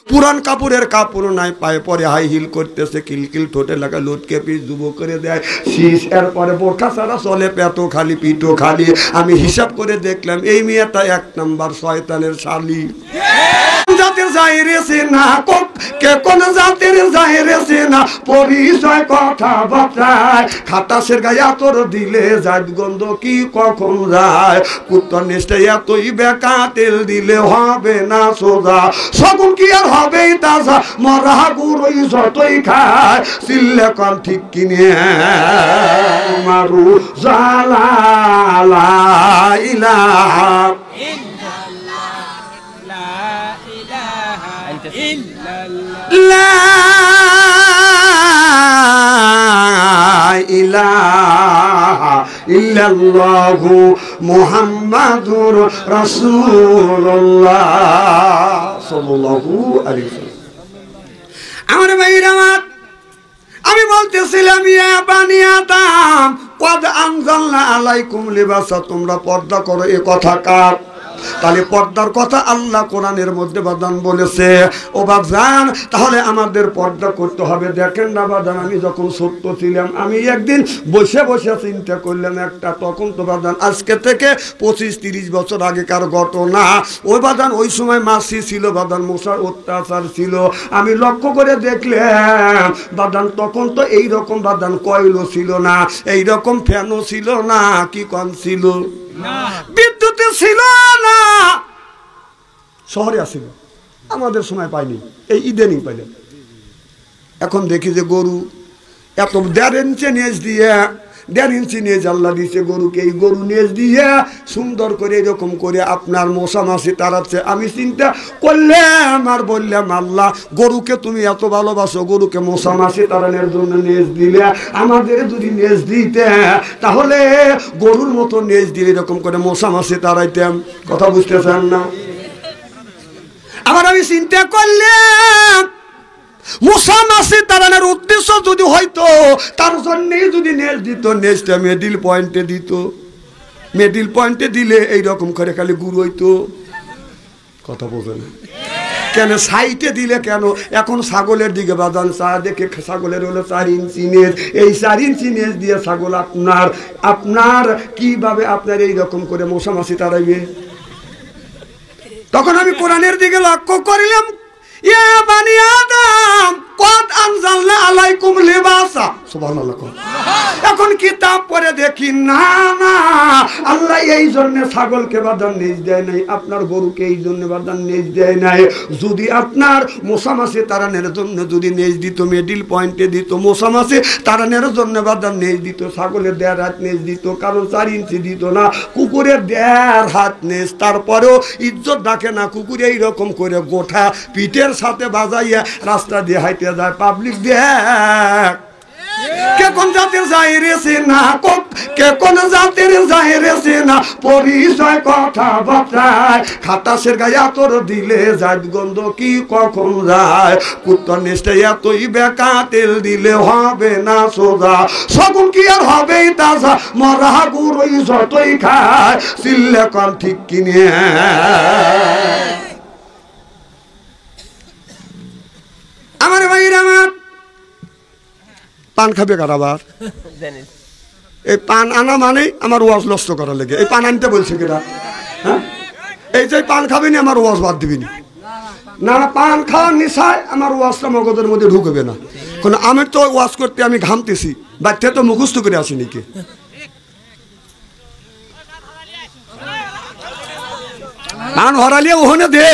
পুরান কাপড়ের কাপড় নাই, পায়ে পরে হাই হিল করতেছে, কিলকিল ঠোঁটে লাগা লটকে পিস যুব করে দেয় শীষ, এরপরে বোরখা ছাড়া চলে, পেটও খালি পিঠও খালি। আমি হিসাব করে দেখলাম এই মেয়েটা 1 নাম্বার শয়তানের শালি। জাতির যাইরেছে না কে কোন জাতির যাইরেছে না পরিচয় কথা বার্তায়, খাতাসের গায়ে আতর দিলে যায় গন্ধ কি কখন যায়, কুত্তার নিচে এতই বেকা তেল দিলে হবে না সোজা, সগুন কি আর হবে তাজা, মরা গুড়ই যতই খায় চিল্লে কম ঠিক কিনে মারু জালা লা ইলাহা লা ইলাহা ইল্লাল্লাহু মুহাম্মাদুর রাসূলুল্লাহ সাল্লাল্লাহু আলাইহি ওয়াসাল্লাম। আমার ভাইরা আমার, আমি বলতেছিলাম ইয়া বানি আদম কদ আনজালনা আলাইকুম লিবাসা, তোমরা পর্দা করো, এ কথা কার? তাহলে পর্দার কথা আল্লাহ কোরআনের মধ্যে বাদান বলেছে। ও বাজান, তাহলে আমাদের পর্দা করতে হবে। দেখেন না বাদান, আমি যখন ছোট্ট ছিলাম, আমি একদিন বসে বসে চিন্তা করলাম একটা, তখন তো বাদান আজকে থেকে 25-30 বছর আগেকার ঘটনা। ওই বাদান ওই সময় মাসি ছিল বাদান, মশার অত্যাচার ছিল। আমি লক্ষ্য করে দেখলাম বাদান তখন তো এইরকম বাদান কয়লো ছিল না, এইরকম ফ্যানও ছিল না, কি কম ছিল, বিদ্যুৎ ছিল না। শহরে আসিল, আমাদের সময় পাইনি, এই ইদানিং পাইলেন। এখন দেখি যে গরু এত 1.5 ইঞ্চি নেজ দিয়ে, 1.5 ইঞ্চি নেজ আল্লাহ দিয়েছে গরুকে, এই গরু নেজ দিয়ে সুন্দর করে এরকম করে আপনার মশা মাছি তাড়াচ্ছে। আমি চিন্তা করলাম আর বললাম, আল্লাহ গরুকে তুমি এত ভালোবাসো, গরুকে মশা মাছি তাড়ানোর জন্য নেজ দিলে, আমাদের যদি নেজ দিতে তাহলে গরুর মতো নেজ দিয়ে এরকম করে মশা মাছি তাড়াইতাম। কথা বুঝতেছেন না? আবার আমি চিন্তা করলাম মশা মাছি তাড়ানোর উদ্দেশ্য যদি হয়তো তার জন্যই যদি নেজ দিত, নেজটা মিডল পয়েন্টে দিত, মিডল পয়েন্টে দিলে এইরকম করে খালি গুড় হইতো। কথা বোঝে না কেন? সাইটে দিলে কেন? এখন ছাগলের দিকে বাদান চা দেখে, ছাগলের হলো 4 ইঞ্চি নেজ, এই 4 ইঞ্চি নেজ দিয়ে ছাগল আপনার কিভাবে আপনার এইরকম করে মশা মাছি তাড়াইবে? তখন আমি কোরআনের দিকে লক্ষ্য করিলাম, ইয়া বানি আদম কদ আনজালনা আলাইকুম লিবাসা, সুবহানাল্লাহ। এখন কিতাব পড়ে দেখি না না, আল্লাহ এই জন্য ছাগলকে বাদান নেজ দেয় নাই, আপনার গরুকে এই জন্য বাদান নেজ দেয় নাই। যদি আপনার মশা মাছি তাড়ানোর জন্য যদি নেজ দিত, মিডল পয়েন্টে দিত, মশা মাছি তাড়ানোর জন্য বাদান নেজ দিত, ছাগলের 1.5 হাত নেজ দিত, কারণ 4 ইঞ্চি দিত না, কুকুরের 1.5 হাত নেজ। তারপরেও ইজ্জত ডাকে না, কুকুরে এইরকম করে গোঠা পিঠের সাথে বাজাইয়া রাস্তা দিয়ে হাইতে যায়, পাবলিক দেখ কে কোন জাতির যাইরেছে না কে কোন জাতির যাইরেছে না পরিচয় কথা বার্তায়, খাতাসের গায়ে আতর দিলে যায় গন্ধ কি কখন যায়, কুত্তার নিচে এতই বেকা তেল দিলে হবে না সোজা, সগুন কি আর হবে তাজা, মরা গুড়ই যতই খায় চিল্লে কম ঠিক কিনে। আমার ভাইরা আমার, পান খাবে কারাবার, এই পান আনা মানে আমার ওয়াজ নষ্ট করা লেগে, এই পান আনতে বলছে কেটা? হ্যাঁ, এই যে পান খাবি না আমার ওয়াজ বাদ দিবি না, পান খাওয়ার নিশায় আমার ওয়াজটা মগজের মধ্যে ঢুকবে না। কারণ আমি তো ওয়াজ করতে আমি ঘামতেছি, বাচ্চা তো মুখস্থ করে আসি নাকি। পান হরালিয়ে ওখানে দে,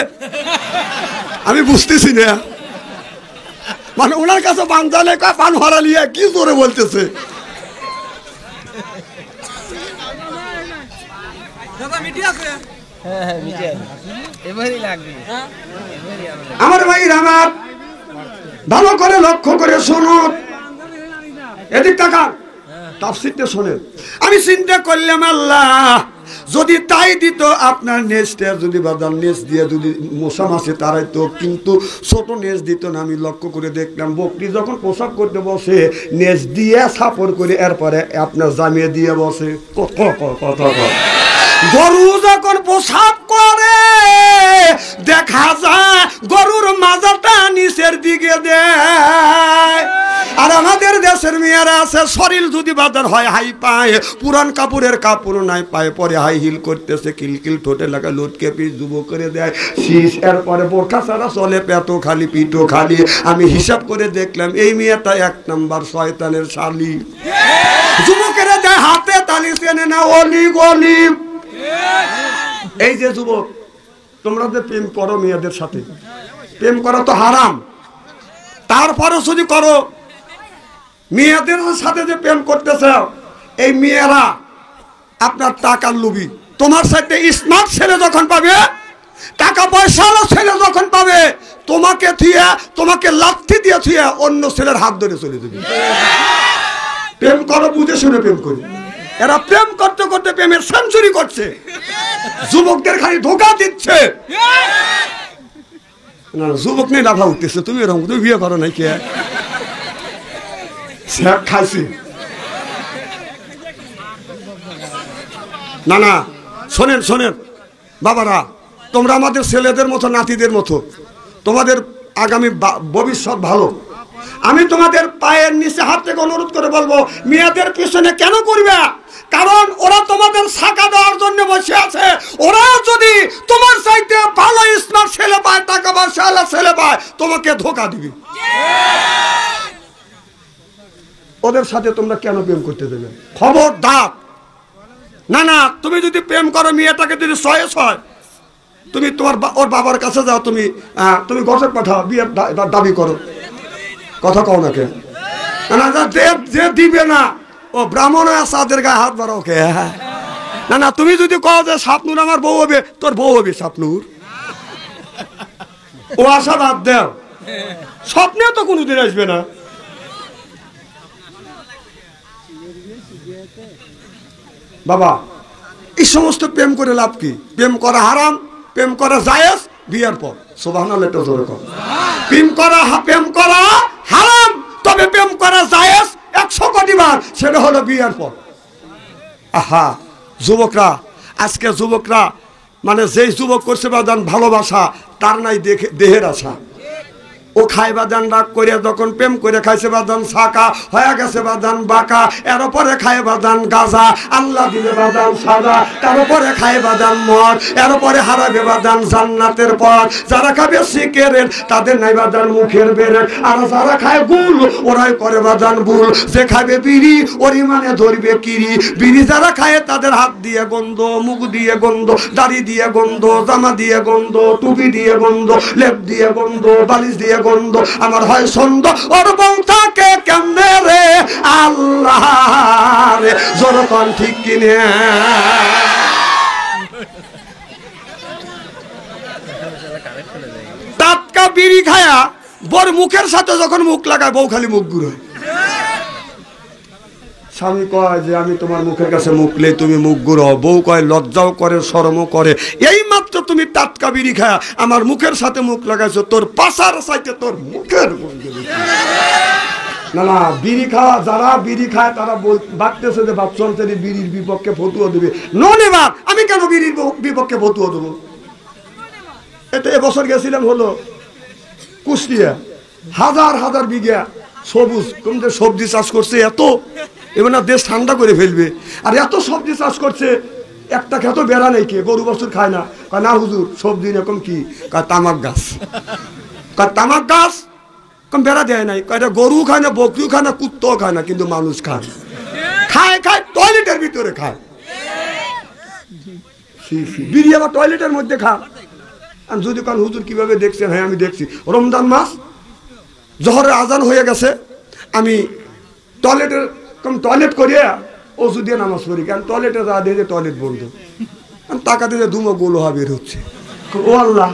আমি বুঝতেছি না, মানে ওনার কাছে পান জানে পান হরালিয়া কি জোরে বলতেছে। আমার ভাইরা আমার, ভালো করে লক্ষ্য করে শুনুন, এদিক তাকান, তাফসীরটা শোনেন। আমি চিন্তা করলাম আল্লাহ যদি তাই দিত, আপনার নেজটা যদি বাদাম নেজ দিয়ে যদি মশা মাছে তাড়াইতো, কিন্তু ছোট নেজ দিত না। আমি লক্ষ্য করে দেখলাম বকরি যখন প্রসাব করতে বসে নেজ দিয়ে সাপড় করে এরপরে আপনার জামিয়ে দিয়ে বসে। গরু যখন প্রসাব করে দেখা যায় গরুর মাজাটা নিচের দিকে দেয়। আর আমাদের দেশের মেয়েরা আছে শরীর যদি বাজার হয় হাই পায়, পুরান কাপড়ের কাপড় নাই পায়ে, পরে হাই হিল করতেছে, কিলকিল ঠোঁটে লাগা লটকে পিস যুবক করে দেয় শীষ। এরপরে বোরখা ছাড়া চলে, পেটও খালি পিঠও খালি। আমি হিসাব করে দেখলাম এই মেয়েটা 1 নাম্বার শয়তানের শালি। যুবকেরা দেয় হাতে তালি, চেনে না অলি গলি। এই যে যুবক, তোমরা যে প্রেম করো মেয়েদের সাথে, প্রেম করা তো হারাম, তারপরে যদি করো, মেয়েদের সাথে যে প্রেম করতেছ, এই মেয়েরা আপনার টাকার লোভী। তোমার সাথে স্মার্ট ছেলে যখন পাবে, টাকা পয়সাওয়ালা ছেলে যখন পাবে, তোমাকে থুয়ে, তোমাকে লাথি দিয়ে থুয়ে অন্য ছেলের হাত ধরে চলে যাবে। প্রেম করো বুঝে শুনে প্রেম করি। এরা প্রেম করতে করতে প্রেমের সেঞ্চুরি করছে, যুবকদের খালি ধোঁকা দিচ্ছে। না যুবক নেই লাফা উঠতেছে, তুমি এরকম তুমি বিয়ে করো নাই কে খাইছি? না না, শোনেন শোনেন বাবারা, তোমরা আমাদের ছেলেদের মতো, নাতিদের মতো, তোমাদের আগামী ভবিষ্যৎ ভালো। আমি তোমাদের পায়ের নিচে হাত থেকে অনুরোধ করে বলবো, মেয়েদের পিছনে কেন করবে? কারণ ওরা তোমাদের ছাকা দেওয়ার জন্য বসে আছে। ওরা যদি তোমার চাইতে ভালো স্মার্ট ছেলে পায়, টাকা পয়সা ছেলে পায়, তোমাকে ধোকা দিবে। ওদের সাথে তোমরা কেন প্রেম করতে দেবে? খবরদার। না না, তুমি যদি প্রেম করো, মেয়েটাকে যদি 6 তুমি তোমার ওর বাবার কাছে যাও, তুমি গসব পাঠাও, বিয়ের দাবি করো। কথা কও না কে? না যে দিবে না, ও ব্রাহ্মণ সাদের গায়ে হাত বাড়াও কে? না না, তুমি যদি কও যে স্বপ্নুর আমার বউ হবে, তোর বউ হবে স্বপ্নুর। ও আশা বাদ দেও, স্বপ্নে তো কোনোদিন আসবে না। বাবা, এই সমস্ত প্রেম করে লাভ কি? প্রেম করা হারাম, প্রেম করা জায়েজ বিয়ের পর। সুবহানাল্লাহ, তো জোরে কও। প্রেম করা হারাম, তবে প্রেম করা জায়েজ 100 কোটি বার, সেটা হলো বিয়ের পর। আহা যুবকরা, আজকে যুবকরা মানে যেই যুবক করছে বাদান ভালোবাসা, তার নাই দেহের আশা। ও খাই বাদান রাগ করে, যখন প্রেম করে খাইছে বাদান ছাকা হয়ে গেছে, বাদান বাঁকা। এর পরে খায় বাদান গাজা, আল্লাহ দিলে বাদান সাজা। তার পরে খায় বাদান মদ, এর পরে হারাবে বাদান জান্নাতের পর। যারা খাবে সিগারেট, তাদের নাই বাদান মুখের বেরেট। আর যারা খায় গুল, ওরাই করে বাদান ভুল। যে খাবে বিড়ি, ওরই মানে ধরবে কিরি। বিড়ি যারা খায়, তাদের হাত দিয়ে গন্ধ, মুখ দিয়ে গন্ধ, দাড়ি দিয়ে গন্ধ, জামা দিয়ে গন্ধ, টুপি দিয়ে গন্ধ, লেপ দিয়ে গন্ধ, বালিশ দিয়ে গন্ধ। আমার হয় ছন্দ, ওর বউ থাকে কেমনে রে আল্লাহ রে, জোরকন ঠিক কিনে। টাটকা বিড়ি খায়া বর মুখের সাথে যখন মুখ লাগায়, বউ খালি মুখ ঘুরায়। স্বামী কয় যে আমি তোমার মুখের কাছে মুখলে তুমি মুখ ঘুরাও। বউ কয় লজ্জাও করে, শরমও করে। এই মাত্র তুমি টাটকা বিড়ি খায়া আমার মুখের সাথে মুখ লাগাইছো, তোর পাশার সাইতে তোর মুখের। না না, বিড়ি খাওয়া, যারা বিড়ি খায় তারা ভাবতেছে যে বাচ্চন্তরি বিড়ির বিপক্ষে ফতুয়া দেবে। ননেবার আমি কেন বিড়ির বিপক্ষে ফতুয়া দেবো? এটা এবছর গেছিলাম হলো কুষ্টিয়া, হাজার হাজার বিঘা সবুজ কমতে সবজি চাষ করছে। এত এবার না দেশ ঠান্ডা করে ফেলবে। আর এত সবজি চাষ করছে, একটা খেতো বেড়া নেই, কে গরু বছর খায় না। কয় না হুজুর, সবজি এরকম কি? কয় তামাক গাছ। কয় তামাক গাছ কম বেড়া দেয় নাই। কয় এটা গরু খায় না, বকরিও খায় না, কুত্তাও খায় না, কিন্তু মানুষ খায়। খায় টয়লেটের ভিতরে খায়। বিড়ি আবার টয়লেটের মধ্যে খায়। আমি যদি কারণ হুজুর কিভাবে দেখছেন? হ্যাঁ আমি দেখছি। রমজান মাস, জহরের আজান হয়ে গেছে, আমি টয়লেট করিয়া ওষুধ দিয়ে নামাজ পড়ি। কারণ টয়লেটে যা দিয়ে টয়লেট বন্ধ। আমি টাকা দিয়ে ধুমো গোলোহা বের হচ্ছে। ও আল্লাহ,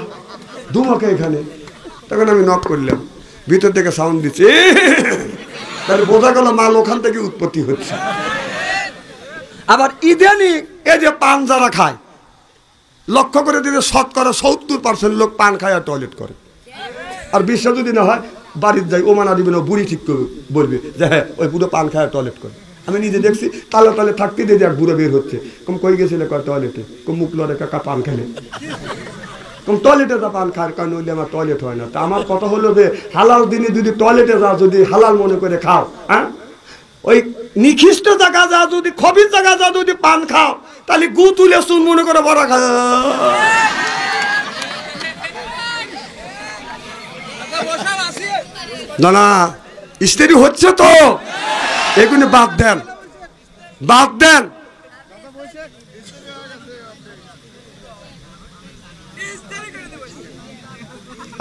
ধুমোকে এখানে। তখন আমি নক করলাম, ভিতর থেকে সাউন্ড দিচ্ছে, তাহলে বোঝা গেল মাল ওখান থেকে উৎপত্তি হচ্ছে। আবার ইদানিং এই যে পান যারা খায়, লক্ষ্য করে দিলে 70% লোক পান খায় আর টয়লেট করে। আর বিশ্বাস যদি না হয়, বাড়ির যাই ওমানা দিবেন, বুড়ি ঠিক করে বলবে যে হ্যাঁ ওই পুরো পান খায় টয়লেট করে। আমি নিজে দেখছি, তালে থাকতে দিয়ে এক বুড়ো বের হচ্ছে। কম কই গেছিলে? কয় টয়লেটে। কম মুখ লড়ে কাকা পান খেলে। টয়লেটে যা পান খাওয়ার কারণে হইলে আমার টয়লেট হয় না। তা আমার কথা হলো যে হালাল দিনে যদি টয়লেটে যা যদি হালাল মনে করে খাও, হ্যাঁ ওই নিখিষ্ট জায়গা যা যদি খবির জায়গা যা যদি পান খাও তাহলে গু তুলে চুন মনে করে বড় খা না না স্ত্রী হচ্ছে তো এগুলো বাদ দেন, বাদ দেন।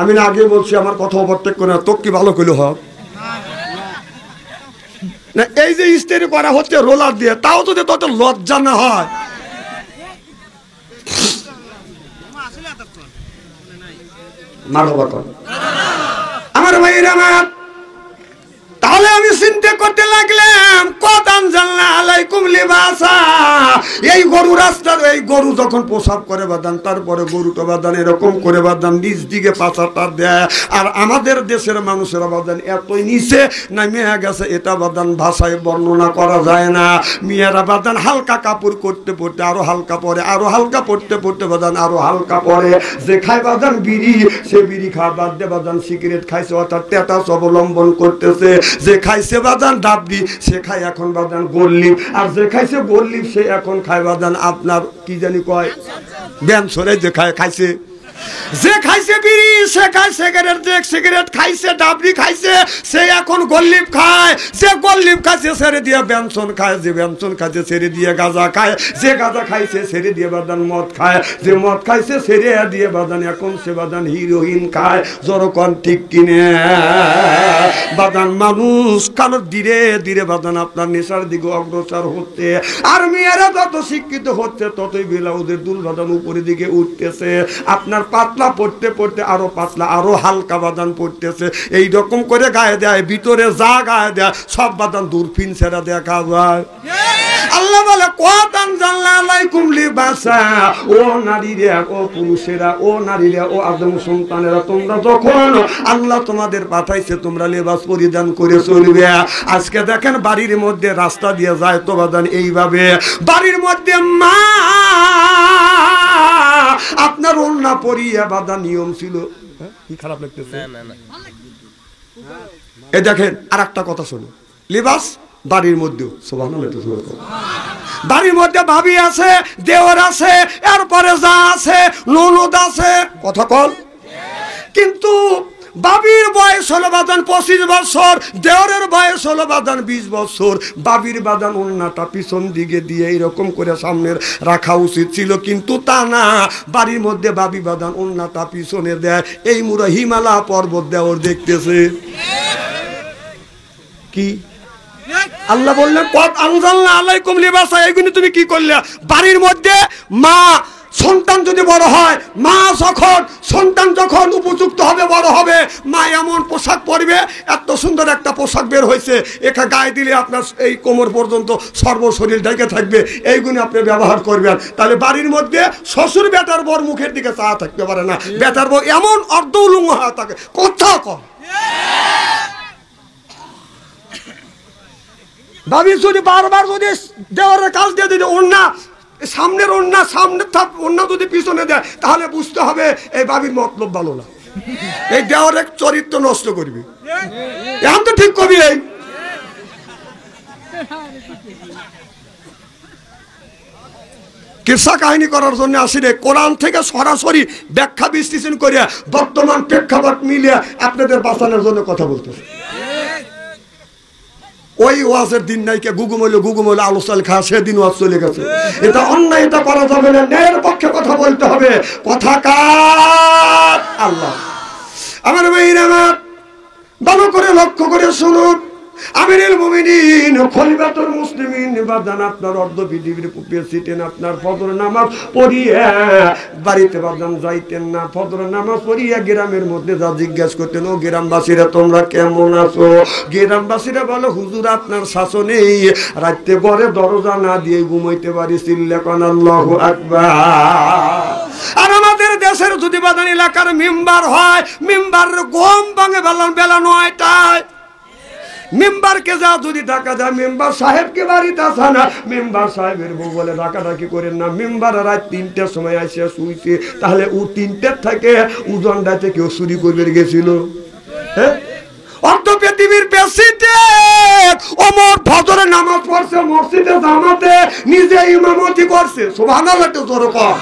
আমি না আগে বলছি আমার কথা ওভারটেক করে তো কি ভালো করলে হোক না। এই যে স্ত্রী করা হচ্ছে রোলার দিয়ে, তাও যদি তত লজ্জা না হয়। আমার ভাইয়ের আমার, তাহলে আমি চিন্তা করতে লাগলাম কত আনজালনা আলাইকুম লিবাসা। এই গরু রাস্তার এই গরু যখন প্রসাব করে বাদান, তারপরে গরুটা বাদান এরকম করে বাদান নিচ দিকে পাছাটা দেয়। আর আমাদের দেশের মানুষেরা বাদান এতই নিচে নামে গেছে, এটা বাদান ভাষায় বর্ণনা করা যায় না। মেয়েরা বাদান হালকা কাপড় করতে পড়তে আরো হালকা পরে, আরো হালকা পড়তে পড়তে বাদান আরো হালকা পরে। যে খায় বাদান বিড়ি, সে বিড়ি খাওয়া বাদ দিয়ে বাদান সিগারেট খাইছে, অর্থাৎ টেটাস অবলম্বন করতেছে। যে খাইছে বাদান ডাবলি, সে খায় এখন বাদান গোল্লিপ। আর যে খাইছে গোল্লিপ, সে এখন খায় বাদান আপনার কি জানি কয় ব্যানসরে। যে খাইছে, যে খাইছে বিড়ি, সে খায় সিগারেট। যে সিগারেট খাইছে ডাবলি খাইছে, সে এখন গোল্লিপ খায়। যে গোল্লিপ খাইছে ছেড়ে দিয়ে বেনসন খায়, যে বেনসন খাইছে ছেড়ে দিয়ে গাঁজা খায়। যে গাঁজা খাইছে ছেড়ে দিয়ে বাদান মদ খায়। যে মদ খাইছে ছেড়ে দিয়ে বাদান এখন সে বাদান হিরোইন খায়। জোরকন ঠিক কিনে বাদান মানুষ কারো ধীরে ধীরে বাদান আপনার নেশার দিকে অগ্রসর হচ্ছে। আর মেয়েরা যত শিক্ষিত হচ্ছে ততই ব্লাউজের দুল বাদান উপরের দিকে উঠতেছে। আপনার পাতলা পড়তে পড়তে আরো পাতলা, আরো হালকা বাদান পড়তেছে। এই রকম করে গায়ে দেয়, ভিতরে যা গায়ে দেয় সব বাদান দূরফিন ছেড়া দেখা যায়। আল্লাহ বলে কত আনজালনা আলাইকুম লিবাসা। ও নারীরা, ও পুরুষেরা, ও নারীরা, ও আদম সন্তানেরা, তোমরা যখন আল্লাহ তোমাদের পাঠাইছে তোমরা লেবাস পরিধান করে চলবে। আজকে দেখেন বাড়ির মধ্যে রাস্তা দিয়ে যায় তো বাদান এইভাবে, বাড়ির মধ্যে মা আপনার ওড়না পরিয়া বাঁধা নিয়ম ছিল। কি খারাপ লাগতেছে? এই দেখেন আর একটা কথা শোনো, লিবাস বাড়ির মধ্যে বাড়ির মধ্যে ভাবি আছে, দেওর আছে, এরপরে যা আছে ননদ আছে, কথা কল। কিন্তু বাবির বয়স হলো বাদান 25 বছর, দেওরের বয়স হলো বাদান 20 বছর। বাবির বাদান ওন্নাটা পিছন দিকে দিয়ে এইরকম করে সামনের রাখা উচিত ছিল, কিন্তু তা না। বাড়ির মধ্যে বাবি বাদান ওন্নাটা পিছনে দেয়। এই মুরা হিমালয় পর্বত দেওর দেখতেছে কি? আল্লাহ বললেন কত আনজালনা আলাইকুম লিবাসা। এইগুলো তুমি কি করলে? বাড়ির মধ্যে মা সন্তান যদি বড় হয়, মা যখন সন্তান যখন উপযুক্ত হবে, বড় হবে, মা এমন পোশাক পরবে, এত সুন্দর একটা পোশাক বের হয়েছে, একা গায়ে দিলে আপনার এই কোমর পর্যন্ত সর্বশরীর ঢেকে থাকবে, এইগুলো আপনি ব্যবহার করবেন। তাহলে বাড়ির মধ্যে শ্বশুর বেটার বর মুখের দিকে চা থাকতে পারে না, বেটার বর এমন অর্ধ উলঙ্গ হয়ে থাকে। কথা কম ভাবি যদি বারবার যদি দেওয়ারের কাজ দিয়ে দিলে ওড়না সামনের ওড়না সামনে ওড়না যদি পিছনে দেয়, তাহলে বুঝতে হবে এই বাবির মতলব ভালো না, এই দেওয়ারের চরিত্র নষ্ট করবে। এখন তো ঠিক কবি। এই কিসা কাহিনী করার জন্য আসিনি, কোরআন থেকে সরাসরি ব্যাখ্যা বিশ্লেষণ করে বর্তমান প্রেক্ষাপট মিলিয়ে আপনাদের বাঁচানোর জন্য কথা বলতেছে। ওই ওয়াজের দিন নাইকে গুগুমলে আলোচনা খা, সেদিন ওয়াজ চলে গেছে। এটা অন্যায়, এটা করা যাবে না, ন্যায়ের পক্ষে কথা বলতে হবে। কথা কার? আল্লাহ। আমার ভাইরা ভালো করে লক্ষ্য করে শুনুন। আমিরুল মুমিনিন খলিফাতুল মুসলিমিন বাদান আপনার অর্ধ পৃথিবীর প্রেসিডেন্ট আপনার ফজর নামাজ পড়িয়া বাড়িতে বাদান যাইতেন না। ফজর নামাজ পড়িয়া গ্রামের মধ্যে যা জিজ্ঞাসা করতেন, ও গ্রামবাসীরা তোমরা কেমন আছো? গ্রামবাসীরা বলো হুজুর আপনার শাসনে রাতে ঘরে দরজা না দিয়ে ঘুমাইতে পারি, চিল্লাকান আল্লাহু আকবার। আর আমাদের দেশের যদি বাদান এলাকার মেম্বার হয়, মেম্বার গম ভাঙে বেলা 9টায়, মেম্বারকে যা যদি টাকা দেয়, মেম্বার সাহেবকে বাড়িতে আসা না, মেম্বার সাহেবের বউ বলে ডাকাডাকি করেন না, মেম্বার রাত 3টার সময় আসে শুইছে, তাহলে ও 3টার থেকে উজনটাতে কেউ চুরি করবে গেছিল? হ্যাঁ, অর্থ পৃথিবীর প্রেসিডেন্ট ওমর ফজরের নামাজ পড়ছে মসজিদে জামাতে, নিজে ইমামতি করছে। সুবহানাল্লাহ, তো জোরে কর।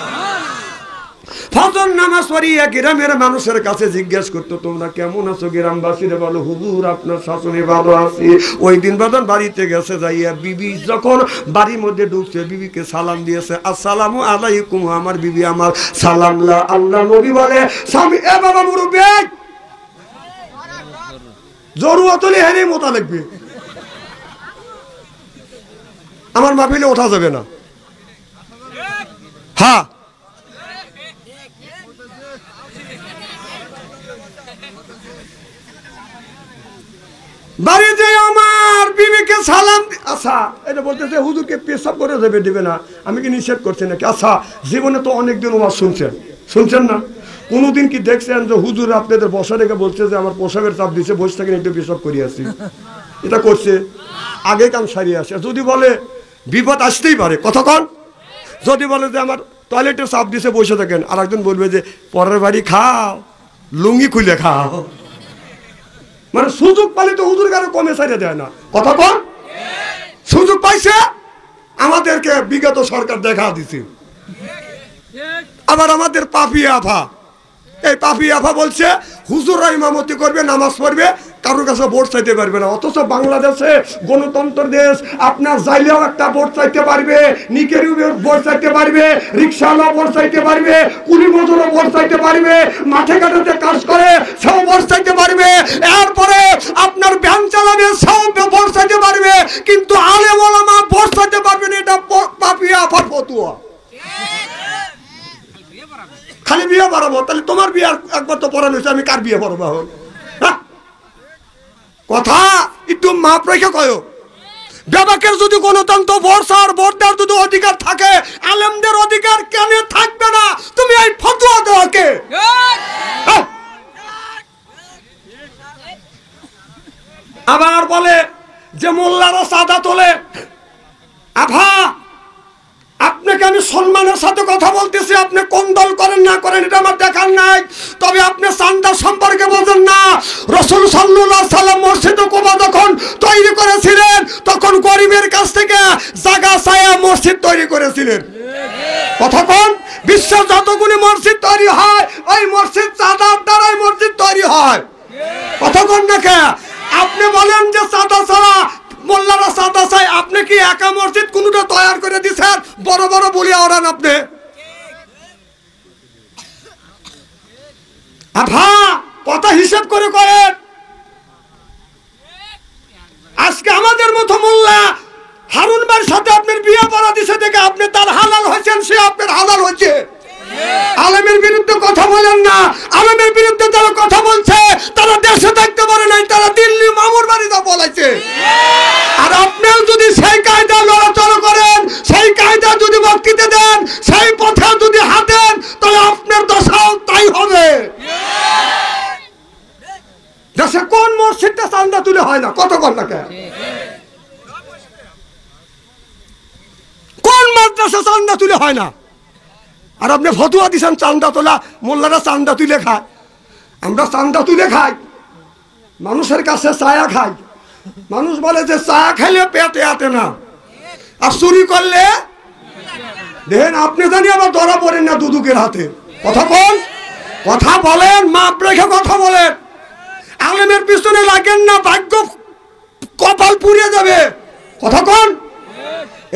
ফজর নামাজ পড়িয়া গ্রামের মানুষের কাছে জিজ্ঞেস করতো, তোমরা কেমন আছো গ্রামবাসীরা? বলো, হুজুর আপনার শাসনে ভালো আছি। ওই দিন বাদন বাড়িতে গেছে, যাইয়া বিবি যখন বাড়ির মধ্যে ঢুকছে, বিবিকে সালাম দিয়েছে, আসসালামু আলাইকুম। আমার বিবি আমার সালাম আল্লাহ নবী বলে, স্বামী এ বাবা মুরব্বী জরুরত হলে হেরে মোতা লাগবে, আমার মাহফিলে ওঠা যাবে না। হ্যাঁ, বাড়িতে আমার বিবিকে সালাম। আচ্ছা, এটা বলতেছে হুজুরকে পেশাব করে দেবে, দিবে না, আমি কি নিষেধ করছি নাকি? আচ্ছা, জীবনে তো অনেকদিন ওয়াজ শুনছেন না? কোনোদিন কি দেখছেন যে হুজুর আপনাদের বসা রেখে বলছে যে আমার পোশাকের চাপ দিচ্ছে, বসে থাকেন একটু পেশাব করিয়ে আসি? এটা করছে? আগে কাম সারিয়ে আসে। যদি বলে বিপদ আসতেই পারে, কতক্ষণ যদি বলে যে আমার টয়লেটের চাপ দিছে, বসে থাকেন, আর একজন বলবে যে পরের বাড়ি খাও, লুঙ্গি খুলে খাও। মানে সুযোগ পালে তো হুজুর কারো কমে সাইডে দেয় না, কতক্ষণ সুযোগ পাইছে আমাদেরকে বিগত সরকার দেখা দিছে। আবার আমাদের পাপি আফা, এই পাপি আফা বলছে হুজুররা ইমামতি করবে, নামাজ পড়বে, কারোর কাছে ভোট চাইতে পারবে না। অথচ বাংলাদেশে গণতন্ত্র দেশ, আপনার যাইলেও একটা ভোট চাইতে পারবে, নিকেরিও ভোট চাইতে পারবে, রিক্সাওয়ালা ভোট চাইতে পারবে, কুলি মজুরও ভোট চাইতে পারবে, মাঠে ঘাটে কাজ করে সেও ভোট চাইতে পারবে, এরপরে আপনার ব্যাংক চালাবে সেও ভোট চাইতে পারবে, কিন্তু আলেম ওলামা ভোট চাইতে পারবে না। এটা পাপি আফার ফতুয়া। খালি বিয়ে পড়াবো, তাহলে তোমার বিয়ে একবার তো পড়ানো হয়েছে, আমি কার বিয়ে পড়াবো? কথা একটু মাপ রেখে কয়। বেবাকের যদি গণতন্ত্র ভরসার ভোট দেওয়ার যদি অধিকার থাকে, আলেমদের অধিকার কেন থাকবে না? তুমি এই ফতোয়া দেওয়া কে? আবার বলে যে মোল্লারা চাঁদা তোলে। আভা, আপনাকে আমি সম্মানের সাথে কথা বলতেছি, আপনি কোন দল করেন না করেন এটা আমার দেখার নাই, তবে আপনি চাঁদা সম্পর্কে বোঝেন না। রাসূল সাল্লাল্লাহু আলাইহি সাল্লাম মসজিদে কুবা যখন তৈরি করেছিলেন, তখন গরিবের কাছ থেকে জায়গা চাইয়া মসজিদ তৈরি করেছিলেন। কতক্ষণ বিশ্বের যতগুলি মসজিদ তৈরি হয়, ওই মসজিদ চাঁদার দ্বারাই মসজিদ তৈরি হয়। কতক্ষণ নাকি আপনি বলেন যে চাঁদা ছাড়া মোল্লারা চাঁদা চাই, আপনি কি একা মসজিদ কোনটা তৈরি করে দিচ্ছেন? বড় বড় বলিয়া ওরান আপনি। আভা, কথা হিসাব করে করেন। আজকে আমাদের মতো মোল্লা হারুন ভাইয়ের সাথে আপনার বিয়ে পড়া দিছে দেখে আপনি তার হালাল হয়েছেন, সে আপনার হালাল হয়েছে। আলেমের বিরুদ্ধে কথা বলেন না। আলেমের বিরুদ্ধে যারা কথা বলছে তারা দেশে থাকতে পারে নাই, তারা দিল্লি মামুর বাড়িতে বলাইছে। আর আপনিও যদি সেই কায়দা লড়াচড়া করেন, সেই কায়দা যদি বক্তৃতা দেন, সেই পথে যদি হাঁটেন, তাহলে আপনার দশাও তাই হবে। দেশে কোন মসজিদটা চাঁদা তুলে হয় না? কতক্ষণ না কেন? কোন মাদ্রাসা চাঁদা তুলে হয় না? আর আপনি ফতুয়া দিচ্ছেন চাঁদা তোলা, মোল্লারা চাঁদা তুলে খায়। আমরা চাঁদা তুলে খাই, মানুষের কাছে চায়া খাই। মানুষ বলে যে চায়া খাইলে পেটে আতে না, আর চুরি করলে দেখেন আপনি জানি আবার ধরা পড়েন না দুদুকের হাতে। কথা বলেন, মাপ রেখে কথা বলেন। আলেমের পিছনে লাগেন না, ভাগ্য কপাল পুড়িয়ে যাবে। কতক্ষণ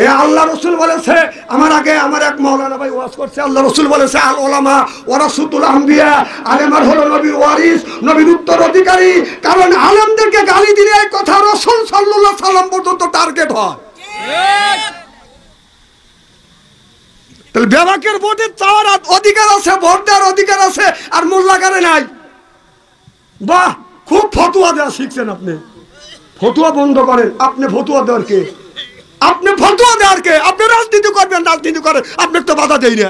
এ আল্লাহ রসুল বলেছে, আমার আগে আমার এক মাওলানা ভাই ওয়াজ করছে, আল্লাহ রসুল বলেছে আল ওলামা ওয়ারাসাতুল আম্বিয়া, আলেমরা হলো নবীর ওয়ারিস, নবীর উত্তরাধিকারী। কারণ আলেমদেরকে গালি দিলে এই কথা রাসূল সাল্লাল্লাহু আলাইহি সাল্লাম পর্যন্ত টার্গেট হয়। তাহলে বেবাকের ভোটের চাওয়ার অধিকার আছে, ভোট দেওয়ার অধিকার আছে, আর মোল্লাগারে নাই। বাহ, খুব ফতুয়া দেওয়া শিখছেন আপনি। ফতুয়া বন্ধ করেন। আপনি ফতুয়া দেওয়ার কে? আপনি ফতুয়া দেওয়ার কে? আপনি রাজনীতি করবেন, রাজনীতি করেন, আপনার তো বাধা দেই না।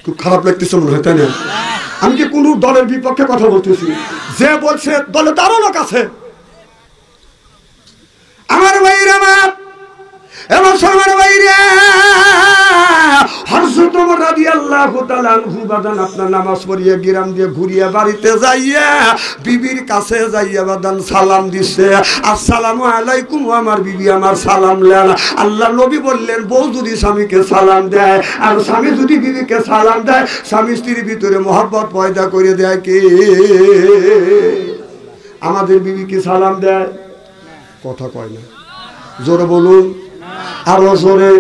খুব খারাপ লাগতেছে মনে হয়, তাই না? আমি কি কোন দলের বিপক্ষে কথা বলতেছি? যে বলছে দলে তারও লোক আছে। আমার ভাইরা আমার এমন সরমার ভাইরা, হযরত ওমর রাদিয়াল্লাহু তাআলা আনহু বাদান আপনার নামাজ পড়িয়ে গ্রাম দিয়ে ঘুরিয়ে বাড়িতে যাইয়া বিবির কাছে যাইয়া বাদান সালাম দিছে, আসসালামু আলাইকুম। আমার বিবি আমার সালাম নেন। আল্লাহ নবী বললেন, বউ যদি স্বামীকে সালাম দেয় আর স্বামী যদি বিবিকে সালাম দেয়, স্বামী স্ত্রীর ভিতরে মহব্বত পয়দা করে দেয় কে? আমাদের বিবিকে সালাম দেয়? কথা কয় না, জোরে বলুন, আরো জোরে।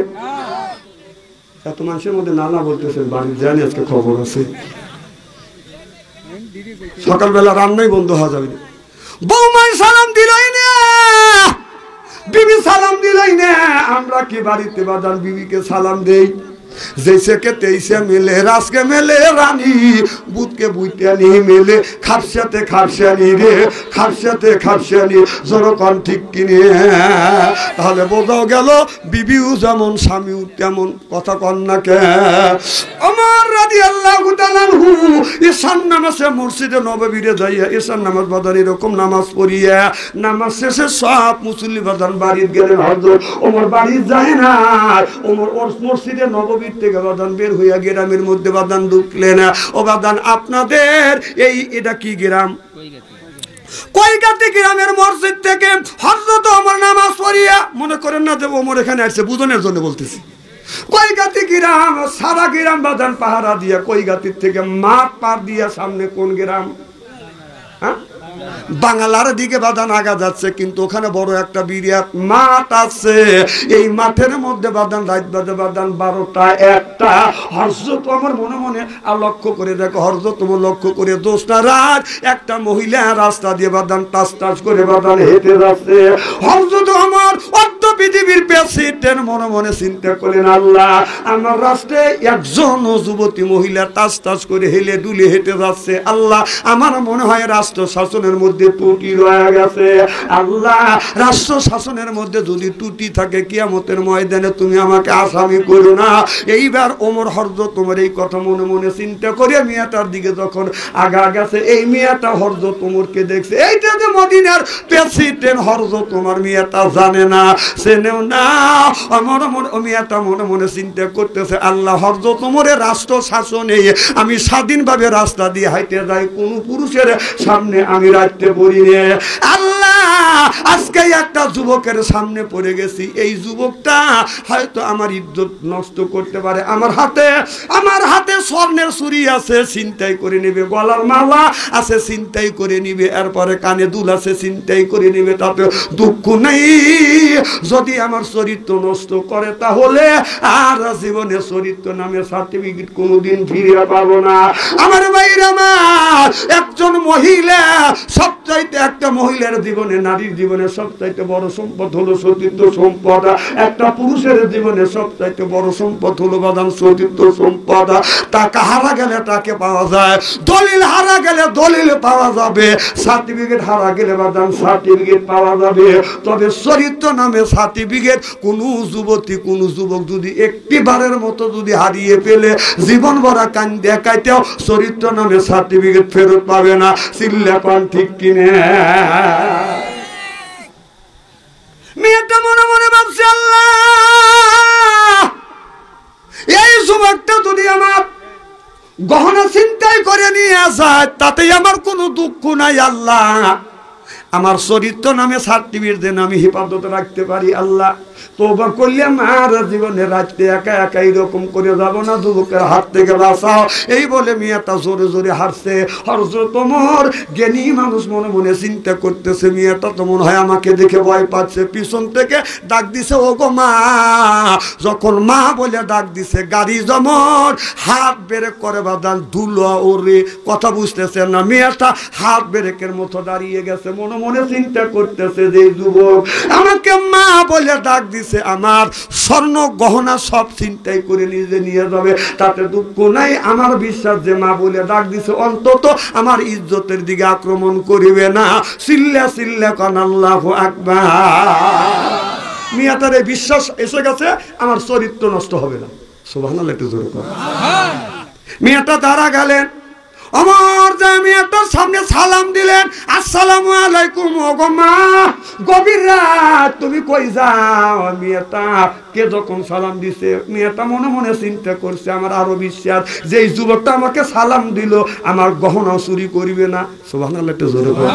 এত মানুষের মধ্যে নানা বলতেছেন, বাড়ির জানি আজকে খবর আছে, সকালবেলা রান্নাই বন্ধ হয়ে যাবে। বৌমাই সালাম দিলাই না, বিবি সালাম দিলাই না। আমরা কি বাড়িতে বাদান বিবিকে সালাম দেই? जैसे के तैसे मिले रास के मिले रानी बुत के बुइतानी मिले खापसाते खापसानी रे खापसाते खापसानी जरो कौन ठीक किने ताहले बोझाओ गेलो बिबिও যেমন স্বামীও তেমন কথা কন না কে ওমর রাদিয়াল্লাহু তাআলা আনহু ঈশান নামাজে মসজিদে নববীতে যাইয়া ঈশান নামাজ বাদান এরকম নামাজ পড়িয়া নামাজ শেষে সব মুসল্লি বাদান বাড়ি গেলেন হযরত ওমর বাড়ি যায় না ওমর মসজিদে নববীর থেকে বাদান বের হইয়া গ্রামের মধ্যে বাদান ঢুকলেন ও বাদান আপনাদের এই এটা কি গ্রাম কয়গাতি গ্রামের মসজিদ থেকে হযরত ওমর নামাজ পড়িয়া মনে করেন না যে ওমর এখানে আসছে বুঝনের জন্য বলতেছি কয়গাতি গ্রাম সারা গ্রাম বাদান পাহারা দিয়া কয়গাতির থেকে মাঠ পার দিয়া সামনে কোন গ্রাম হ্যাঁ বাংলার দিকে বাদান আগা যাচ্ছে কিন্তু ওখানে বড় একটা বিরাট মাঠ আছে এই মাঠের মধ্যে বাদান রাত বাজে বাদান 12টা 1টা হযরত ওমর মনে মনে আর লক্ষ্য করে দেখো হযরত ওমর লক্ষ্য করে দোষটা রাত একটা মহিলা রাস্তা দিয়ে বাদান টাস টাস করে বাদান হেঁটে যাচ্ছে হযরত ওমর অর্ধ পৃথিবীর প্রেসিডেন্ট মনে মনে চিন্তা করেন আল্লাহ আমার রাস্তায় একজন যুবতী মহিলা টাস টাস করে হেলে দুলে হেঁটে যাচ্ছে আল্লাহ আমার মনে হয় রাষ্ট্র শাসনের মধ্যে ত্রুটি রয়ে গেছে আল্লাহ রাষ্ট্র শাসনের মধ্যে যদি ত্রুটি থাকে কিয়ামতের ময়দানে তুমি আমাকে আসামি করো না এইবার ওমর হযরত ওমর এই কথা মনে মনে চিন্তা করে মিয়াটার দিকে যখন আগা গেছে এই মিয়াটা হযরত ওমরকে দেখছে এইটা যে মদিনার প্রেসিডেন্ট হযরত ওমর মিয়াটা জানে না চেনেও না ওমর মিয়াটা মনে মনে চিন্তা করতেছে আল্লাহ হযরত ওমরের রাষ্ট্র শাসনে আমি স্বাধীনভাবে রাস্তা দিয়ে হাঁটে যাই কোন পুরুষের সামনে আমি রাখতে পারি না আল্লাহ আজকে একটা যুবকের সামনে পড়ে গেছি এই যুবকটা হয়তো আমার ইজ্জত নষ্ট করতে পারে আমার হাতে স্বর্ণের চুড়ি আছে ছিনতাই করে নেবে গলার মালা আছে ছিনতাই করে নেবে এরপরে কানে দুল আছে ছিনতাই করে নেবে তাতে দুঃখ নেই যদি আমার চরিত্র নষ্ট করে তাহলে আর জীবনে চরিত্র নামে সার্টিফিকেট কোনোদিন ফিরে পাবো না আমার ভাইরা আমার একজন মহিলা সবচাইতে একটা মহিলার জীবনে নারীর জীবনে সবচাইতে বড় সম্পদ হলো চরিত্র সম্পদ একটা পুরুষের জীবনে সবচাইতে বড় সম্পদ হলো বাদাম চরিত্র সম্পদ টাকা হারা গেলে তাকে পাওয়া যায় দলিল হারা গেলে দলিল পাওয়া যাবে সার্টিফিকেট হারা গেলে বাদাম সার্টিফিকেট পাওয়া যাবে তবে চরিত্র নামে সার্টিফিকেট কোনো যুবতী কোনো যুবক যদি একটিবারের মতো যদি হারিয়ে ফেলে জীবন ভরা কান দেখাইতেও চরিত্র নামে সার্টিফিকেট ফেরত পাবে না চিল্লা পান ঠিক কিনে মেয়েটা মনে মনে ভাবছে আল্লাহ এই যুবকটা যদি আমার গহনা চিন্তাই করে নিয়ে যায় তাতে আমার কোনো দুঃখ নাই আল্লাহ আমার চরিত্র নামে সার্টিফিকেট দেন আমি হেফাজতে রাখতে পারি আল্লাহ তওবা করলে আমার জীবনে রাখতে একা একা এরকম করে যাব না যুবকের হাত থেকে বাঁচাও এই বলে মেয়েটা জোরে জোরে হারছে হযরত ওমর জ্ঞানী মানুষ মনে মনে চিন্তা করতেছে মেয়েটা তো মনে হয় আমাকে দেখে ভয় পাচ্ছে পিছন থেকে ডাক দিছে ও গো মা যখন মা বলে ডাক দিছে গাড়ি যেমন হাত ব্রেক করে বাদান ধুলো ওরে কথা বুঝতেছে না মেয়েটা হাত ব্রেকের মতো দাঁড়িয়ে গেছে মনে মনে চিন্তা করতেছে যে যুবক আমাকে মা বলে ডাক দিছে আমার স্বর্ণ গহনা সব চিন্তাই করে নিজে নিয়ে যাবে তাতে দুঃখ নাই আমার বিশ্বাস যে মা বলে ডাক দিছে অন্তত আমার ইজ্জতের দিকে আক্রমণ করিবে না চিল্লা চিল্লা কান আল্লাহু আকবার মিয়াটার এই বিশ্বাস এসে গেছে আমার চরিত্র নষ্ট হবে না সুবহানাল্লাহ একটু জোরে কর মিয়াটা দাঁড়া গেলেন আমার যে মেয়েটার সামনে সালাম দিলেন, আসসালামু আলাইকুম। ওগো মা, গভীর রাত, তুমি কই যাও? মেয়েটা কে যখন সালাম দিছে, মেয়েটা মনে মনে চিন্তা করছে, আমার আরো বিশ্বাস যে এই যুবকটা আমাকে সালাম দিল, আমার গহনা চুরি করিবে না। সুবহানাল্লাহ, একটু জোরে বল।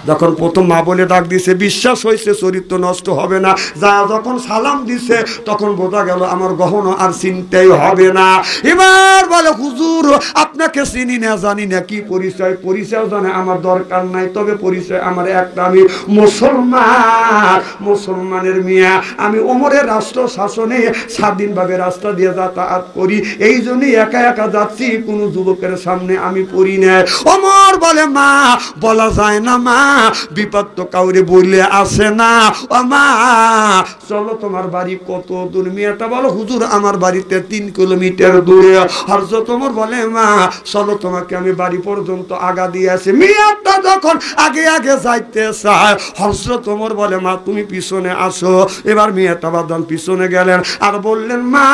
যখন প্রথম মা বলে ডাক দিছে, বিশ্বাস হয়েছে চরিত্র নষ্ট হবে না। যা যখন সালাম দিছে তখন বোঝা গেল আমার গহনা আর চিন্তাই হবে না। এবার বলে, হুজুর আপনাকে চিনি না, জানি না কি পরিচয়। পরিচয় জানে আমার দরকার নাই, তবে পরিচয় আমার একটা, আমি মুসলমান, মুসলমানের মিয়া। আমি ওমরের রাষ্ট্র শাসনে স্বাধীনভাবে রাস্তা দিয়ে যাতায়াত করি, এই জন্যই একা একা যাচ্ছি, কোনো যুবকের সামনে আমি পড়ি না। ওমর বলে, মা বলা যায় না মা, বিপদ তো কাউরে বললে আসে না। ও মা চলো, তোমার বাড়ি কত দূর? মেয়েটা বলো, হুজুর আমার বাড়িতে 3 কিলোমিটার দূরে। হযরত ওমর বলে, মা চলো, তোমাকে আমি বাড়ি পর্যন্ত আগা দিয়ে আসি। মেয়েটা যখন আগে আগে যাইতে চায়, হযরত ওমর বলে, মা তুমি পিছনে আসো। এবার মেয়েটা বাদান পিছনে গেলেন আর বললেন, মা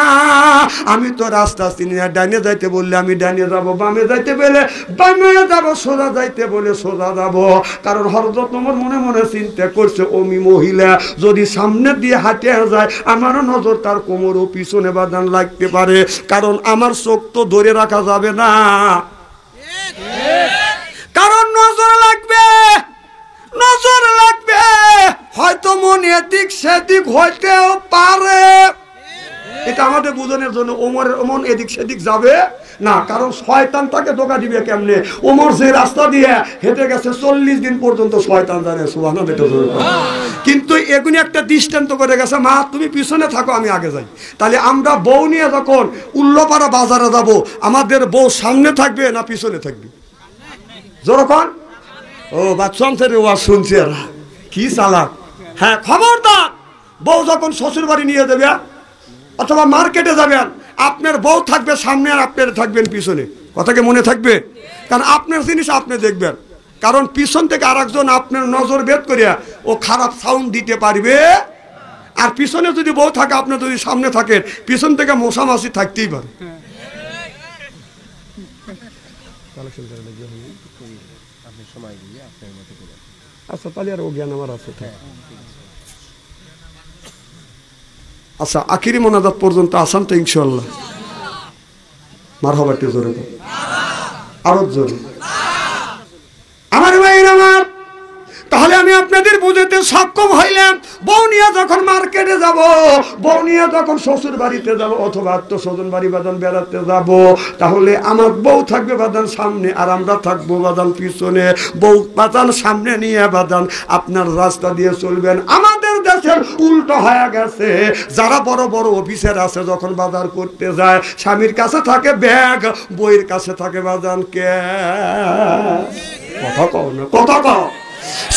আমি তো রাস্তা চিনি না, ডাইনে যাইতে বললে আমি ডাইনে যাব, বামে যাইতে বলে বামে যাব, সোজা যাইতে বলে সোজা যাব। কারণ হযরত ওমর মনে মনে চিন্তা করছে, ওমি মহিলা যদি সামনে দিয়ে হাঁটে যায়, আমার নজর তার কোমর ও পিছনে বাদান লাগতে পারে, কারণ আমার চোখ তো ধরে রাখা যাবে না, কারণ নজর লাগবে, নজর লাগবে। হয়তো মন এদিক সেদিক হইতেও পারে, এটা আমাদের বুঝনের জন্য। ওমরের মন এদিক সেদিক যাবে না, কারণ শয়তান তাকে ধোঁকা দিবে কেমনে। ওমর যে রাস্তা দিয়ে হেঁটে গেছে 40 দিন পর্যন্ত, শয়তান জানে। সুবহানাল্লাহ। কিন্তু এগুনি একটা দৃষ্টান্ত করে গেছে, মা তুমি পিছনে থাকো, আমি আগে যাই। তাহলে আমরা বউ নিয়ে যখন উল্লোপাড়া বাজারে যাব, আমাদের বউ সামনে থাকবে না পিছনে থাকবে? যখন ও বাচ্চাদের ওয়াজ শুনছে, কি চালাক। হ্যাঁ, খবরদার, বউ যখন শ্বশুর বাড়ি নিয়ে যাবে অথবা মার্কেটে যাবেন, আপনার বউ থাকবে সামনে আর আপনার থাকবেন পিছনে। কথাকে মনে থাকবে, কারণ আপনার জিনিস আপনি দেখবেন, কারণ পিছন থেকে আরেকজন আপনার নজর ভেদ করিয়া ও খারাপ সাউন্ড দিতে পারবে। আর পিছনে যদি বউ থাকে, আপনি যদি সামনে থাকেন, পিছন থেকে মশামাছি থাকতেই পারে। আচ্ছা, তাহলে আর ও জ্ঞান আমার আছে। আচ্ছা, আখিরি মোনাজাত পর্যন্ত আসান তো ইনশাআল্লাহ? মারহাবা, জোরে তো, আরো জোরে। আমার ভাইয়ের আমার, তাহলে আমি আপনাদের বুঝাতে সক্ষম হইলাম, বউ নিয়ে যখন মার্কেটে যাব, বউ নিয়ে যখন শ্বশুর বাড়িতে যাব অথবা আত্মস্বজন বাড়ি বাদান বেড়াতে যাব, তাহলে আমার বউ থাকবে বাদান সামনে আর আমরা থাকবো বাদান পিছনে। বউ বাদান সামনে নিয়ে বাদান আপনার রাস্তা দিয়ে চলবেন। আমাদের দেশের উল্টো হয়ে গেছে, যারা বড় বড় অফিসার আছে যখন বাজার করতে যায়, স্বামীর কাছে থাকে ব্যাগ, বইয়ের কাছে থাকে বাদান ক্যাশ। কথা কও না, কথা কও।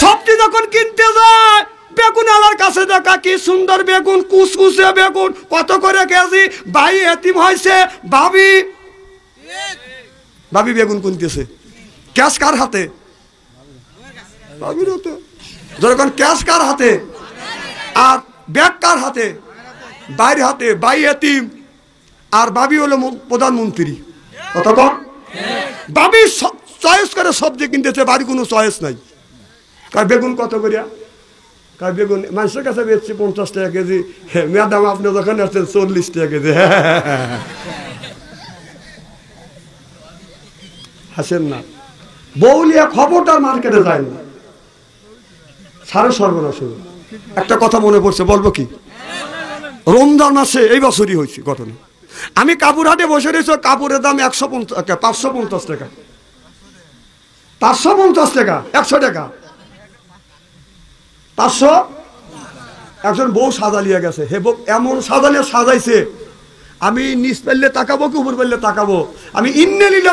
সবজি যখন কিনতে যায়, বেগুন আলার কাছে দেখা, কি সুন্দর বেগুন, কুচকুচে বেগুন, কত করে কেজি? ভাই এতিম হয়েছে, ভাবি ভাবি বেগুন কিনতেছে, ক্যাশ কার হাতে? ভাবির হাতে। যখন ক্যাশ কার হাতে আর ব্যাগ কার হাতে? ভাইয়ের হাতে। ভাই এতিম আর ভাবি হলো প্রধানমন্ত্রী। কথা কন। ভাবি চয়েস করে সবজি কিনতেছে, বাড়ি কোনো চয়েস নাই। কার বেগুন কত করিয়া? কার বেগুন মানুষের কাছে বেচছি 50 টাকা কেজি। ম্যাডাম আপনি যখন আসছেন 40 টাকা কেজি। হাসেন না। বউলিয়া খবরটার মার্কেটে যায় না, সারা সর্বনাশ। একটা কথা মনে পড়ছে, বলবো কি? রমজান মাসে এই বছরই হয়েছে ঘটনা। আমি কাপড় হাটে বসে রয়েছি, কাপড়ের দাম 550 টাকা, 550 টাকা, 100 টাকা, 500। একজন বউ সাজালিয়া গেছে, হে বউ এমন সাজালিয়া সাজাইছে, আমি নিচ পারলে তাকাবো কি উপর পারলে তাকাবো? আমি ইন্নে নিলে